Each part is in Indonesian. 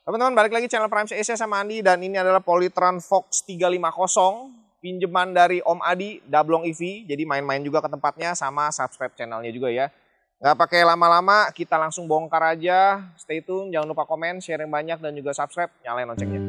Teman-teman, balik lagi channel Prime Asia sama Andi, dan ini adalah Polytron Fox 350, pinjaman dari Om Adi, Dablong EV. Jadi main-main juga ke tempatnya, sama subscribe channelnya juga ya. Nggak pakai lama-lama, kita langsung bongkar aja. Stay tune, jangan lupa komen, share yang banyak, dan juga subscribe, nyalain loncengnya.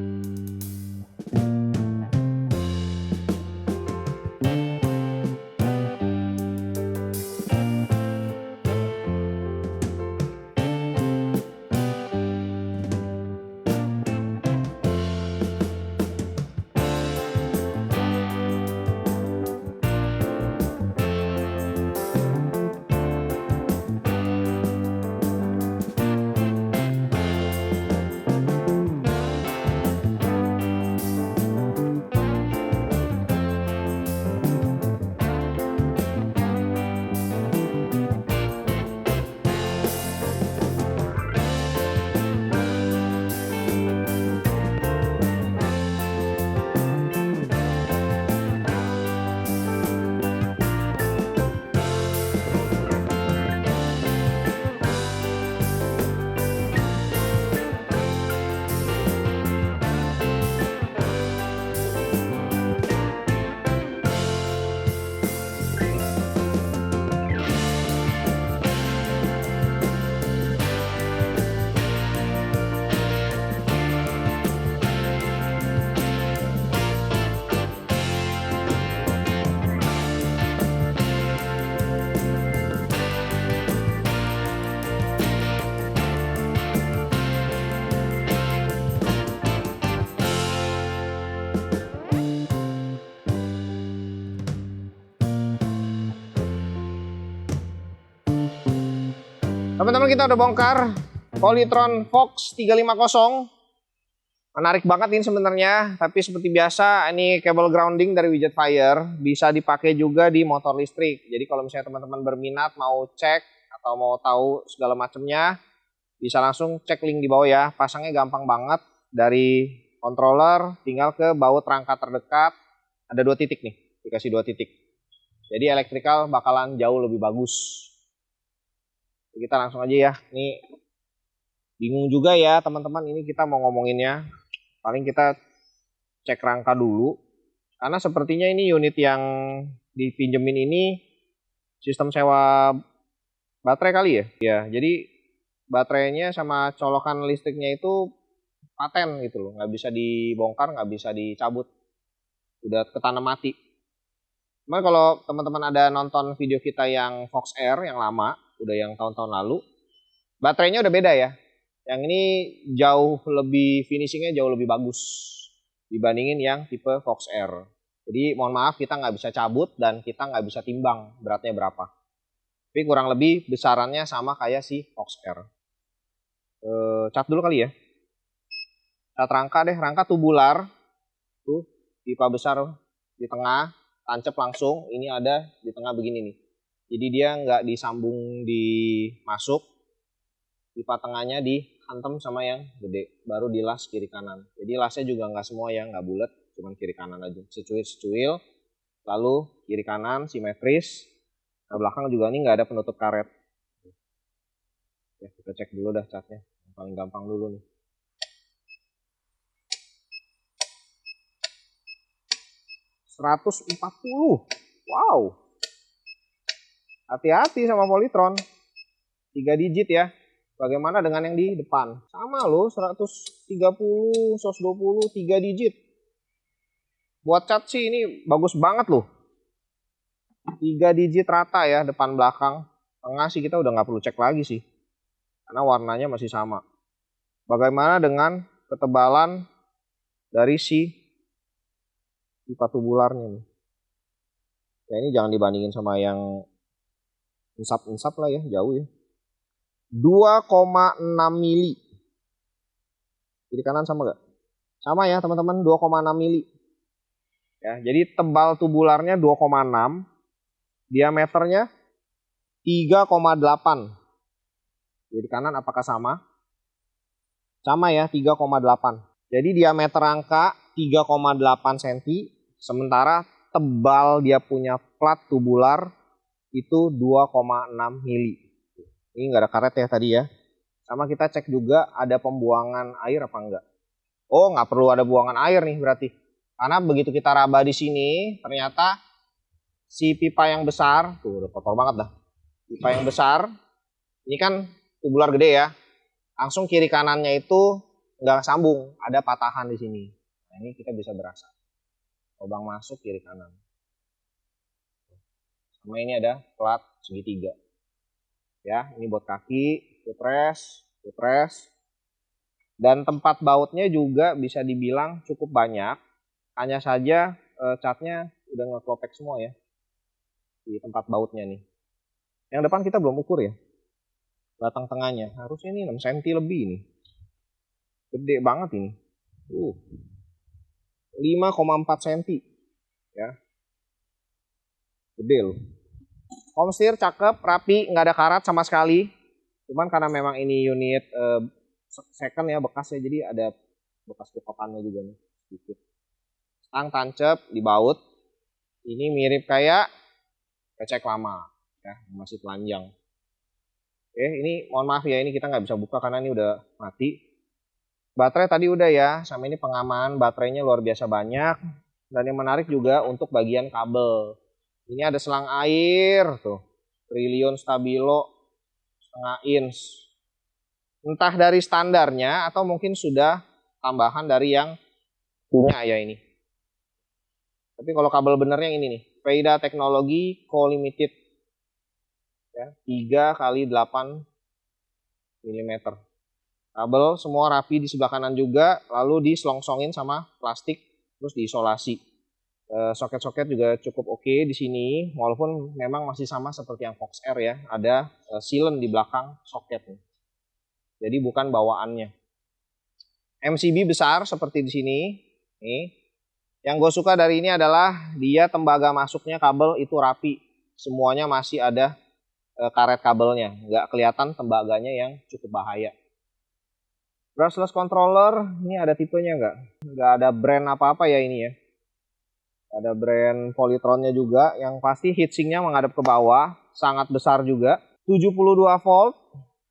Teman-teman, kita udah bongkar Polytron Fox 350. Menarik banget ini sebenarnya, tapi seperti biasa ini kabel grounding dari Widget Fire, bisa dipakai juga di motor listrik. Jadi kalau misalnya teman-teman berminat mau cek atau mau tahu segala macamnya, bisa langsung cek link di bawah ya. Pasangnya gampang banget, dari controller tinggal ke baut rangka terdekat. Ada 2 titik nih, dikasih 2 titik. Jadi elektrikal bakalan jauh lebih bagus. Kita langsung aja ya. Ini bingung juga ya teman-teman, ini kita mau ngomonginnya. Paling kita cek rangka dulu, karena sepertinya ini unit yang dipinjemin ini sistem sewa baterai kali ya. Ya, jadi baterainya sama colokan listriknya itu paten gitu loh, nggak bisa dibongkar, nggak bisa dicabut, udah ketanam mati. Cuman kalau teman-teman ada nonton video kita yang Fox Air yang lama, udah yang tahun-tahun lalu, baterainya udah beda ya. Yang ini jauh lebih, finishingnya jauh lebih bagus dibandingin yang tipe Fox Air. Jadi mohon maaf, kita nggak bisa cabut dan kita nggak bisa timbang beratnya berapa. Tapi kurang lebih besarannya sama kayak si Fox Air. Cat dulu kali ya. Cat rangka deh, rangka tubular. Tuh, pipa besar di tengah, tancap langsung. Ini ada di tengah begini nih. Jadi dia nggak disambung dimasuk. Pipa tengahnya dihantam sama yang gede, baru dilas kiri kanan. Jadi lasnya juga nggak semua ya, nggak bulat, cuman kiri kanan aja. Secuil, lalu kiri kanan simetris. Nah, belakang juga ini nggak ada penutup karet. Ya, kita cek dulu dah catnya, yang paling gampang dulu nih. $140. Wow. Hati-hati sama Polytron. 3 digit ya. Bagaimana dengan yang di depan? Sama loh, 130, 120, 3 digit. Buat cat sih ini bagus banget loh. 3 digit rata ya, depan belakang. Tengah sih kita udah nggak perlu cek lagi sih, karena warnanya masih sama. Bagaimana dengan ketebalan dari si pipa tubularnya nih? Ya ini jangan dibandingin sama yang insap-insap lah ya, jauh ya. 2,6 mili. Kiri kanan sama gak? Sama ya teman-teman, 2,6 mili. Ya, jadi tebal tubularnya 2,6, diameternya 3,8. Kiri kanan apakah sama? Sama ya, 3,8. Jadi diameter rangka 3,8 cm, sementara tebal dia punya plat tubular itu 2,6 mili. Ini nggak ada karet ya tadi ya. Sama kita cek juga ada pembuangan air apa enggak. Oh, nggak perlu ada buangan air nih berarti. Karena begitu kita raba di sini, ternyata si pipa yang besar, tuh udah kotor banget dah. Pipa yang besar, ini kan tubular gede ya. Langsung kiri kanannya itu nggak sambung, ada patahan di sini. Nah, ini kita bisa berasa. Lubang masuk kiri kanan. Sama ini ada plat segitiga. Ya, ini buat kaki, footrest. Dan tempat bautnya juga bisa dibilang cukup banyak. Hanya saja catnya udah ngeklopek semua ya. Di tempat bautnya nih. Yang depan kita belum ukur ya. Batang tengahnya. Harusnya ini 6 cm lebih ini. Gede banget ini. 5,4 cm. Ya. Gede loh. Komstir cakep, rapi, nggak ada karat sama sekali. Cuman karena memang ini unit second ya, bekas ya, jadi ada bekas kekokannya juga nih sedikit. Stang tancap di baut. Ini mirip kayak becek lama ya, masih telanjang. Oke, ini mohon maaf ya, ini kita nggak bisa buka karena ini udah mati. Baterai tadi udah ya, sama ini pengaman, baterainya luar biasa banyak. Dan yang menarik juga untuk bagian kabel. Ini ada selang air tuh, Trillion Stabilo setengah inch. Entah dari standarnya atau mungkin sudah tambahan dari yang punya ya ini. Tapi kalau kabel benernya ini nih, Veida Teknologi Co-Limited ya, 3 x 8 mm. Kabel semua rapi di sebelah kanan juga, lalu diselongsongin sama plastik terus diisolasi. Soket-soket juga cukup oke di sini, walaupun memang masih sama seperti yang Fox R ya, ada silen di belakang soketnya. Jadi bukan bawaannya. MCB besar seperti di sini. Nih. Yang gue suka dari ini adalah dia tembaga masuknya kabel itu rapi. Semuanya masih ada karet kabelnya, nggak kelihatan tembaganya yang cukup bahaya. Brushless controller, ini ada tipenya nggak ada brand apa-apa ya ini ya. Ada brand Polytronnya juga, yang pasti heatsinknya menghadap ke bawah, sangat besar juga. 72 volt,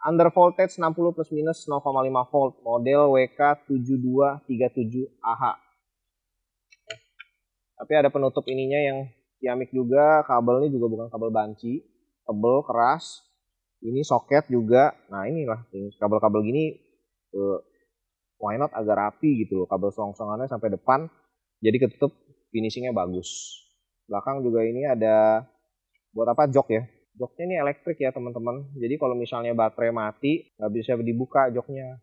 under voltage 60 plus minus 0,5 volt, model WK7237AH. Tapi ada penutup ininya yang ciamik juga, kabelnya juga bukan kabel banci, tebel, keras. Ini soket juga, nah inilah kabel-kabel gini, why not agak rapi gitu loh, kabel selongsongannya sampai depan, jadi ketutup. Finishingnya bagus. Belakang juga ini ada buat apa, jok ya. Joknya ini elektrik ya teman-teman. Jadi kalau misalnya baterai mati nggak bisa dibuka joknya.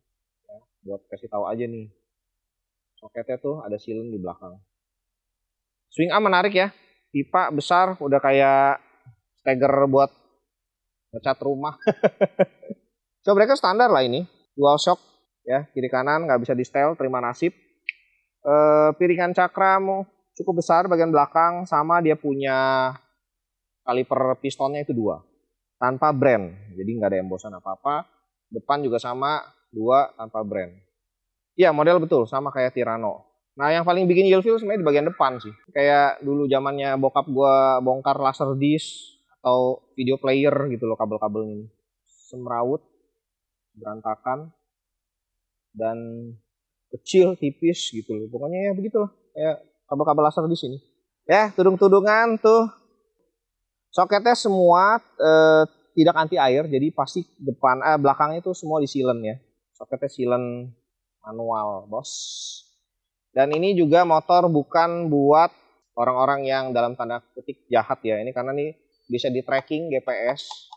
Ya, buat kasih tahu aja nih. Soketnya tuh ada silen di belakang. Swing arm menarik ya. Pipa besar, udah kayak steger buat ngecat rumah. So mereka standar lah ini. Dual shock ya, kiri kanan nggak bisa di setel, terima nasib. Piringan cakra cukup besar bagian belakang, sama dia punya kaliper pistonnya itu 2 tanpa brand, jadi nggak ada embosan apa-apa. Depan juga sama 2 tanpa brand. Iya, model betul sama kayak Tirano. Nah yang paling bikin ilfeel sebenarnya di bagian depan sih, kayak dulu zamannya bokap gua bongkar laser disc atau video player gitu loh, kabel-kabelnya ini semrawut, berantakan, dan kecil, tipis gitu loh, pokoknya ya begitulah kayak kabel-kabel laser di sini. Ya, tudung-tudungan tuh. Soketnya semua tidak anti air, jadi pasti belakangnya itu semua disilen ya. Soketnya silen manual, bos. Dan ini juga motor bukan buat orang-orang yang dalam tanda kutip jahat ya. Ini karena nih bisa di tracking GPS,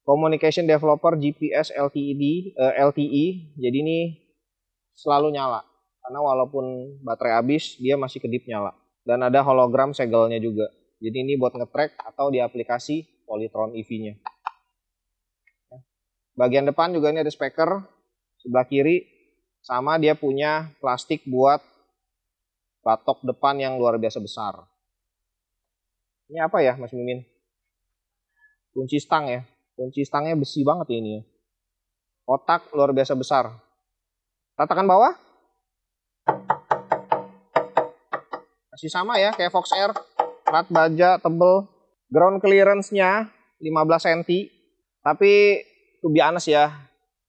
communication developer GPS LTE. Jadi ini selalu nyala. Karena walaupun baterai habis, dia masih kedip nyala. Dan ada hologram segelnya juga. Jadi ini buat nge-track atau di aplikasi Polytron EV-nya. Bagian depan juga ini ada speaker. Sebelah kiri, sama dia punya plastik buat batok depan yang luar biasa besar. Ini apa ya Mas Mimin? Kunci stang ya. Kunci stangnya besi banget ya ini ya. Kotak luar biasa besar. Tatakan bawah. Masih sama ya kayak Fox R, rat baja tebel, ground clearance-nya 15 cm. Tapi to be honest ya,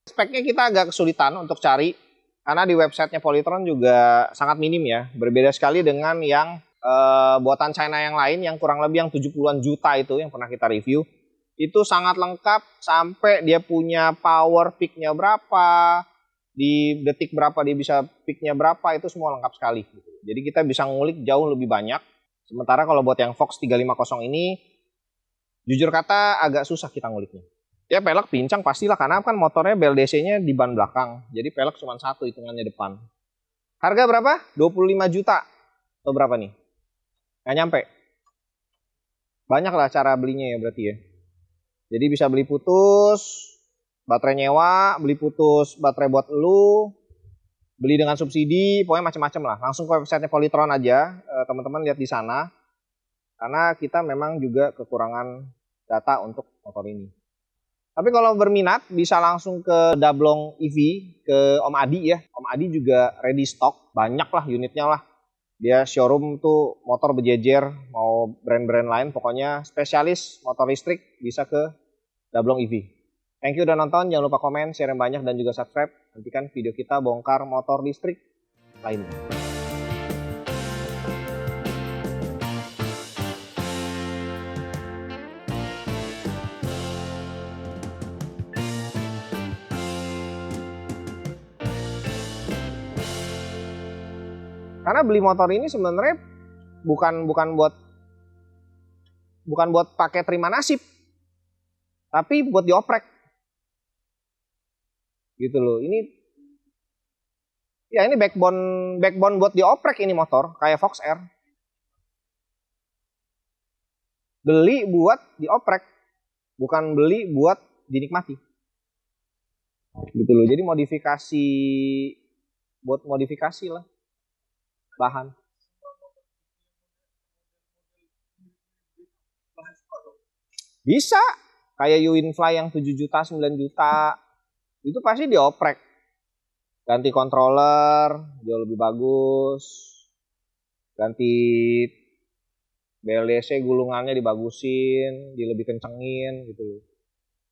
Speknya kita agak kesulitan untuk cari karena di websitenya Polytron juga sangat minim ya. Berbeda sekali dengan yang buatan China yang lain yang kurang lebih yang 70-an juta itu yang pernah kita review. Itu sangat lengkap sampai dia punya power peak-nya berapa, di detik berapa dia bisa peak-nya berapa, itu semua lengkap sekali. Jadi kita bisa ngulik jauh lebih banyak. Sementara kalau buat yang Fox 350 ini, jujur kata agak susah kita nguliknya. Ya pelek pincang pastilah karena kan motornya BLDC-nya di ban belakang. Jadi pelek cuma satu hitungannya depan. Harga berapa? 25 juta. Atau berapa nih? Nggak nyampe. Banyak lah cara belinya ya berarti ya. Jadi bisa beli putus, baterai nyewa, beli putus baterai buat lu, beli dengan subsidi, pokoknya macam-macam lah. Langsung ke websitenya Polytron aja, teman-teman lihat di sana. Karena kita memang juga kekurangan data untuk motor ini. Tapi kalau berminat bisa langsung ke Dablong EV, ke Om Adi ya. Om Adi juga ready stock, banyak lah unitnya lah. Dia showroom tuh motor berjejer, mau brand-brand lain, pokoknya spesialis motor listrik bisa ke Dablong EV. Thank you udah nonton, jangan lupa komen, share yang banyak, dan juga subscribe. Nantikan video kita bongkar motor listrik lainnya. Karena beli motor ini sebenarnya bukan buat pakai terima nasib, tapi buat dioprek. Gitu loh. Ini backbone buat dioprek ini motor, kayak Fox R. Beli buat dioprek, bukan beli buat dinikmati. Gitu loh. Jadi buat modifikasi lah. Bahan. Bisa. Kayak Uwinfly yang 7 juta, 9 juta. Itu pasti dioprek. Ganti controller, jauh lebih bagus. Ganti BLDC gulungannya dibagusin, lebih kencengin gitu loh.